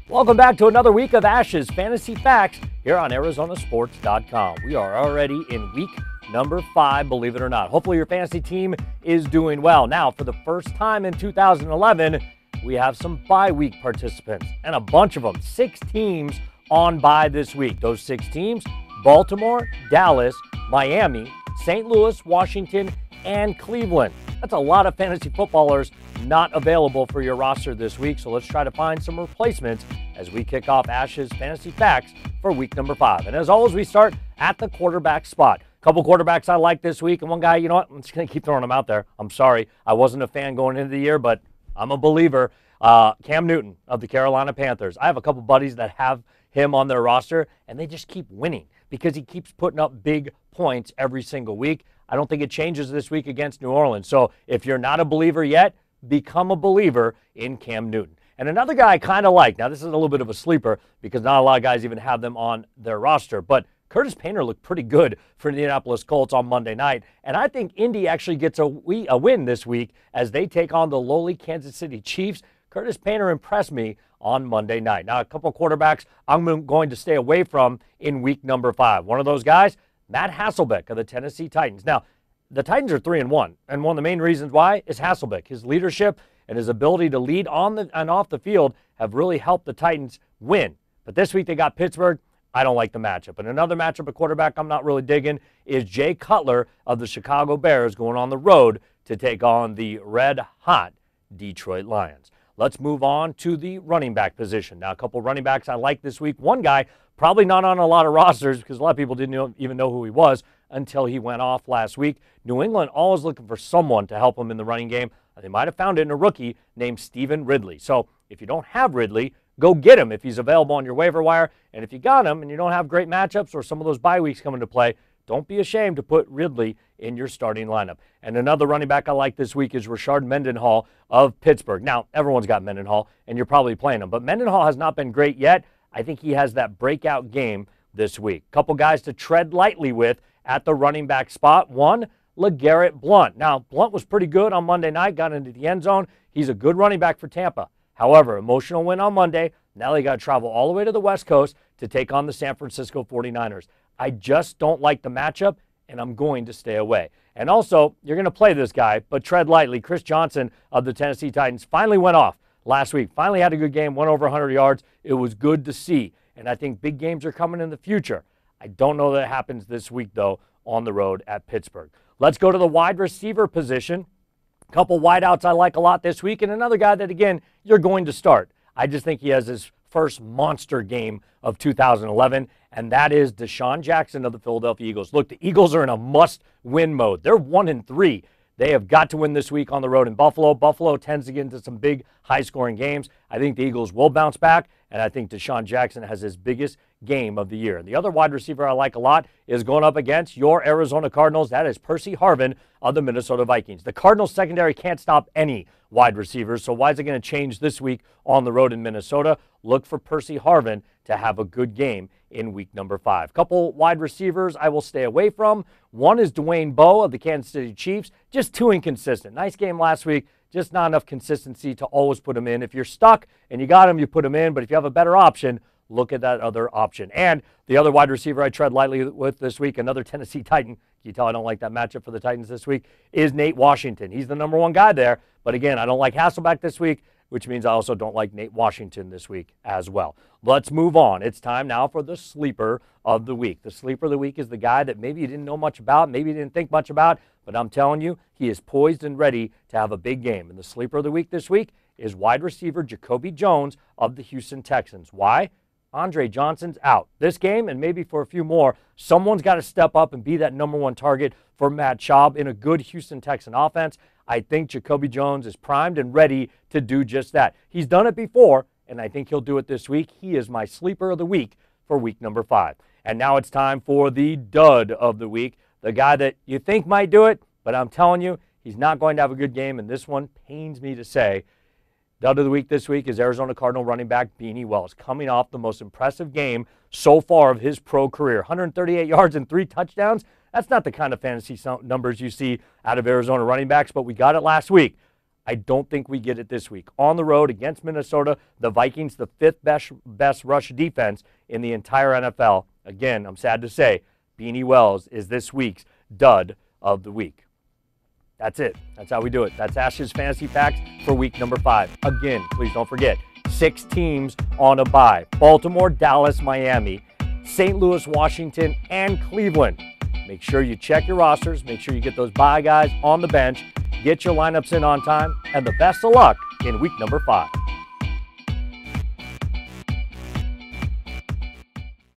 Welcome back to another week of Ash's Fantasy Facts here on ArizonaSports.com. We are already in week number 5, believe it or not. Hopefully your fantasy team is doing well. Now, for the first time in 2011, we have some bye week participants, and a bunch of them. 6 teams on bye this week. Those 6 teams: Baltimore, Dallas, Miami, St. Louis, Washington, and Cleveland. That's a lot of fantasy footballers not available for your roster this week, so let's try to find some replacements as we kick off Ash's Fantasy Facts for week number 5. And as always, we start at the quarterback spot. A couple quarterbacks I like this week, and one guy, you know what, I'm just going to keep throwing him out there. I'm sorry, I wasn't a fan going into the year, but I'm a believer. Cam Newton of the Carolina Panthers. I have a couple buddies that have him on their roster, and they just keep winning because he keeps putting up big points every single week. I don't think it changes this week against New Orleans. So if you're not a believer yet, become a believer in Cam Newton. And another guy I kind of like, now this is a little bit of a sleeper because not a lot of guys even have them on their roster, but Curtis Painter looked pretty good for the Indianapolis Colts on Monday night. And I think Indy actually gets a win this week as they take on the lowly Kansas City Chiefs. Curtis Painter impressed me on Monday night. Now, a couple of quarterbacks I'm going to stay away from in week number 5. One of those guys, Matt Hasselbeck of the Tennessee Titans. Now, the Titans are 3-1, and one of the main reasons why is Hasselbeck. His leadership and his ability to lead on and off the field have really helped the Titans win. But this week they got Pittsburgh. I don't like the matchup. And another matchup, a quarterback I'm not really digging, is Jay Cutler of the Chicago Bears going on the road to take on the red-hot Detroit Lions. Let's move on to the running back position. Now, a couple running backs I like this week. One guy, probably not on a lot of rosters because a lot of people didn't even know who he was until he went off last week. New England always looking for someone to help them in the running game. They might have found it in a rookie named Stephen Ridley. So if you don't have Ridley, go get him if he's available on your waiver wire. And if you got him and you don't have great matchups or some of those bye weeks come into play, don't be ashamed to put Ridley in your starting lineup. And another running back I like this week is Rashard Mendenhall of Pittsburgh. Now, everyone's got Mendenhall, and you're probably playing him. But Mendenhall has not been great yet. I think he has that breakout game this week. Couple guys to tread lightly with at the running back spot. One, LeGarrette Blount. Now, Blount was pretty good on Monday night, got into the end zone. He's a good running back for Tampa. However, emotional win on Monday. Now they got to travel all the way to the West Coast to take on the San Francisco 49ers. I just don't like the matchup, and I'm going to stay away. And also, you're going to play this guy, but tread lightly. Chris Johnson of the Tennessee Titans finally went off last week. Finally had a good game, went over 100 yards. It was good to see, and I think big games are coming in the future. I don't know that it happens this week, though, on the road at Pittsburgh. Let's go to the wide receiver position. A couple wideouts I like a lot this week, and another guy that, again, you're going to start. I just think he has his first monster game of 2011, and that is Deshaun Jackson of the Philadelphia Eagles. Look, the Eagles are in a must-win mode. They're 1-3. They have got to win this week on the road in Buffalo. Buffalo tends to get into some big, high-scoring games. I think the Eagles will bounce back, and I think Deshaun Jackson has his biggest game of the year. And the other wide receiver I like a lot is going up against your Arizona Cardinals. That is Percy Harvin of the Minnesota Vikings. The Cardinals secondary can't stop any wide receivers, so why is it going to change this week on the road in Minnesota? Look for Percy Harvin to have a good game in week number 5. Couple wide receivers I will stay away from. One is Dwayne Bowe of the Kansas City Chiefs. Just too inconsistent. Nice game last week. Just not enough consistency to always put him in. If you're stuck and you got him, you put him in. But if you have a better option, look at that other option. And the other wide receiver I tread lightly with this week, another Tennessee Titan, you tell I don't like that matchup for the Titans this week, is Nate Washington. He's the number 1 guy there. But again, I don't like Hasselbeck this week, which means I also don't like Nate Washington this week as well. Let's move on. It's time now for the sleeper of the week. The sleeper of the week is the guy that maybe you didn't know much about, maybe you didn't think much about, but I'm telling you, he is poised and ready to have a big game. And the sleeper of the week this week is wide receiver Jacoby Jones of the Houston Texans. Why? Andre Johnson's out. This game, and maybe for a few more, someone's got to step up and be that number 1 target for Matt Schaub in a good Houston Texan offense. I think Jacoby Jones is primed and ready to do just that. He's done it before, and I think he'll do it this week. He is my sleeper of the week for week number 5. And now it's time for the dud of the week, the guy that you think might do it, but I'm telling you, he's not going to have a good game, and this one pains me to say. Dud of the week this week is Arizona Cardinal running back Beanie Wells, coming off the most impressive game so far of his pro career. 138 yards and 3 touchdowns. That's not the kind of fantasy numbers you see out of Arizona running backs, but we got it last week. I don't think we get it this week. On the road against Minnesota, the Vikings, the fifth best rush defense in the entire NFL. Again, I'm sad to say, Beanie Wells is this week's dud of the week. That's it. That's how we do it. That's Ash's Fantasy Facts for week number 5. Again, please don't forget, 6 teams on a bye. Baltimore, Dallas, Miami, St. Louis, Washington, and Cleveland. Make sure you check your rosters. Make sure you get those bye guys on the bench. Get your lineups in on time. And the best of luck in week number 5.